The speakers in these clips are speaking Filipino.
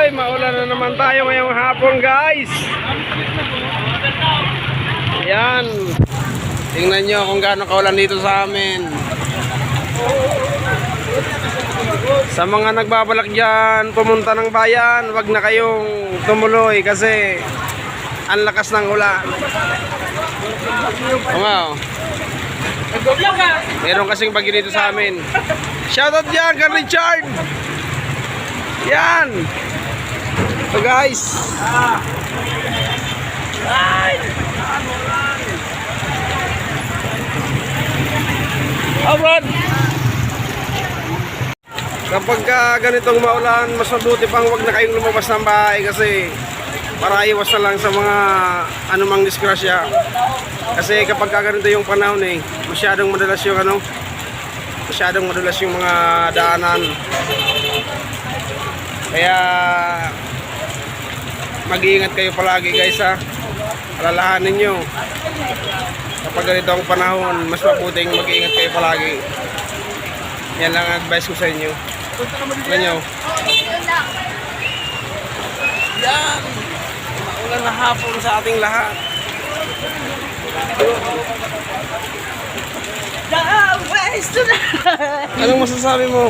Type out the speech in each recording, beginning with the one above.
Hoy, maulan na naman tayo ngayong hapon, guys. Yan. Tingnan nyo kung gaano kaulan dito sa amin. Sa mga nagbabalak dyan, pumunta ng bayan, wag na kayong tumuloy kasi ang lakas ng ulan. Wow. Meron kasing bagyo dito sa amin. Shoutout dyan kay Richard. Yan. So guys. Brad. Kapag ganitong maulan, mas mabuti pang wag na kayong lumabas ng bahay kasi para iwas na lang sa mga anumang disgrasya. Kasi kapag ganito yung panahon masyadong madalas yung mga daanan. Kaya mag-iingat kayo palagi, guys, ha. Alalahanin nyo kapag ganito ang panahon, mas mabuting mag-iingat kayo palagi. Yan lang ang advice ko sa inyo. Alam nyo, yan, maulan na hapon sa ating lahat. Anong masasabi mo?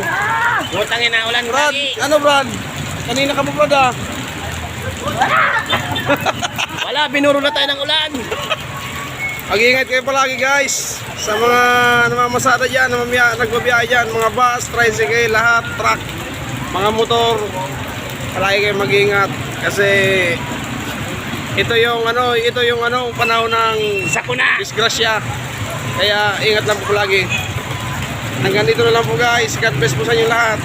Butangin na ulan, Brad, ano Brad? Kanina ka mo, Brad, ah? Wala, binuro na tayo ng ulan. Mag-iingat kayo palagi, guys. Sa mga namamasada dyan, nagbabiyahe dyan, mga bus, tricycle, lahat, truck, mga motor. Palagi kayo mag-iingat kasi ito yung panahon ng Sakuna. disgrasya. Kaya ingat lang po palagi. Hanggang dito na lang po, guys. God bless po sa inyo lahat.